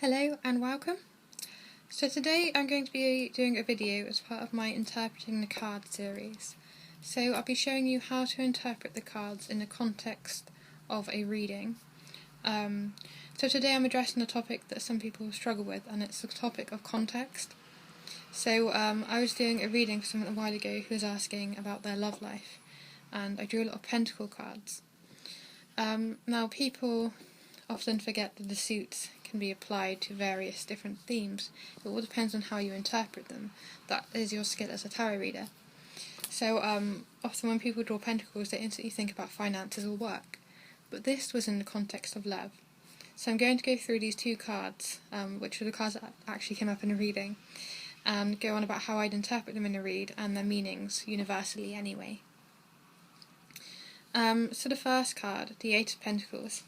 Hello and welcome. So today I'm going to be doing a video as part of my Interpreting the Card series. So I'll be showing you how to interpret the cards in the context of a reading. So today I'm addressing a topic that some people struggle with, and it's the topic of context. So I was doing a reading for someone a while ago who was asking about their love life, and I drew a lot of pentacle cards. Now people often forget that the suits can be applied to various different themes. It all depends on how you interpret them. That is your skill as a tarot reader. So often when people draw pentacles, they instantly think about finances or work. But this was in the context of love. So I'm going to go through these two cards, which are the cards that actually came up in a reading, and go on about how I'd interpret them in a read and their meanings universally anyway. So the first card, the Eight of Pentacles.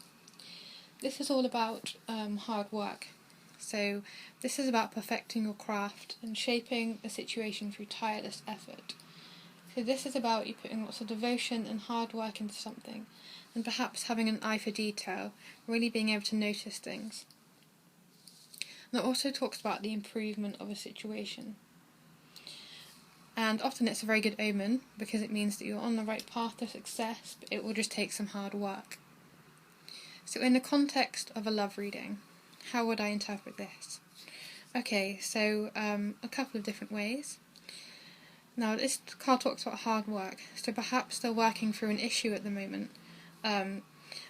This is all about hard work. So this is about perfecting your craft and shaping a situation through tireless effort. So this is about you putting lots of devotion and hard work into something, and perhaps having an eye for detail, really being able to notice things. And it also talks about the improvement of a situation. And often it's a very good omen, because it means that you're on the right path to success, but it will just take some hard work. So in the context of a love reading, how would I interpret this? Okay, so a couple of different ways. Now this card talks about hard work, so perhaps they're working through an issue at the moment, and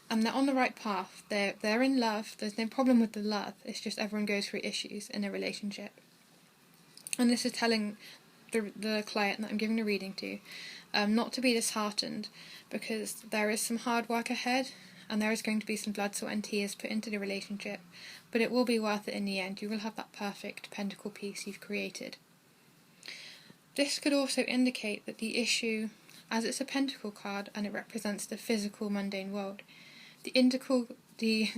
they're on the right path. They're in love, there's no problem with the love, it's just everyone goes through issues in a relationship. And this is telling the client that I'm giving the reading to not to be disheartened, because there is some hard work ahead, and there is going to be some blood, sweat and tears put into the relationship, but it will be worth it in the end. You will have that perfect pentacle piece you've created. This could also indicate that the issue, as it's a pentacle card and it represents the physical mundane world, the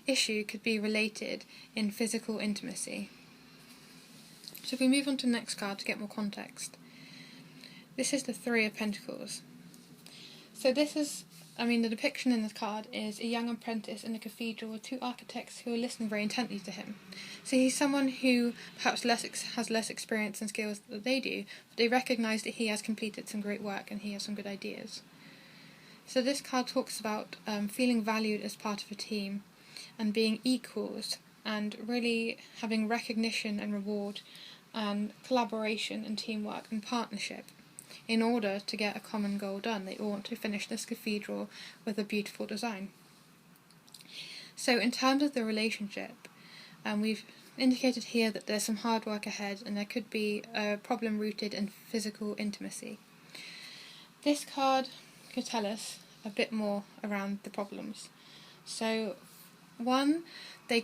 issue could be related in physical intimacy. So if we move on to the next card to get more context, this is the Three of Pentacles. So this is, the depiction in this card is a young apprentice in a cathedral with two architects who are listening very intently to him. So he's someone who perhaps has less experience and skills than they do, but they recognise that he has completed some great work and he has some good ideas. So this card talks about feeling valued as part of a team and being equals, and really having recognition and reward and collaboration and teamwork and partnership in order to get a common goal done. They all want to finish this cathedral with a beautiful design. So in terms of the relationship, we've indicated here that there's some hard work ahead and there could be a problem rooted in physical intimacy. This card could tell us a bit more around the problems. So one, the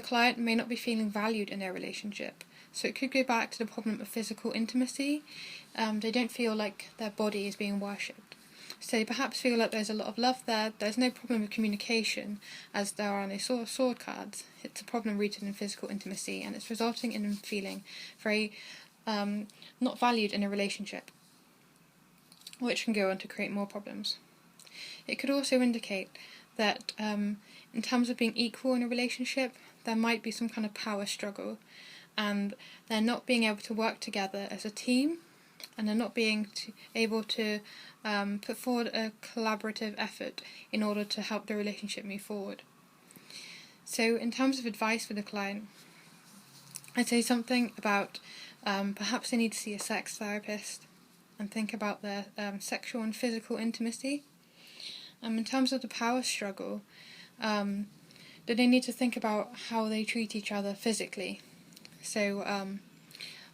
client may not be feeling valued in their relationship. So it could go back to the problem of physical intimacy. They don't feel like their body is being worshipped. So they perhaps feel like there's a lot of love there. There's no problem with communication, as there are on the sword cards. It's a problem rooted in physical intimacy, and it's resulting in them feeling very not valued in a relationship, which can go on to create more problems. It could also indicate that in terms of being equal in a relationship, there might be some kind of power struggle, and they're not being able to work together as a team, and they're not being able to put forward a collaborative effort in order to help the relationship move forward. So in terms of advice for the client, I'd say something about perhaps they need to see a sex therapist and think about their sexual and physical intimacy. In terms of the power struggle, that they need to think about how they treat each other physically. So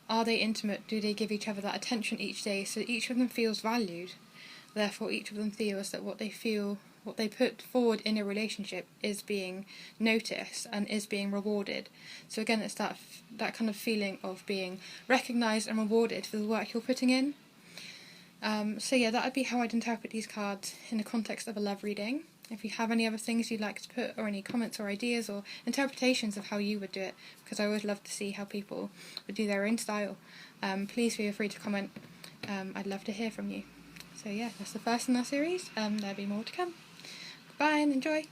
are they intimate? Do they give each other that attention each day so that each of them feels valued? Therefore each of them feels that what they put forward in a relationship is being noticed and is being rewarded. So again, it's that kind of feeling of being recognised and rewarded for the work you're putting in. So yeah, that would be how I'd interpret these cards in the context of a love reading. If you have any other things you'd like to put, or any comments or ideas or interpretations of how you would do it, because I always love to see how people would do their own style, please feel free to comment. I'd love to hear from you. So yeah, that's the first in our series. There'll be more to come. Goodbye and enjoy!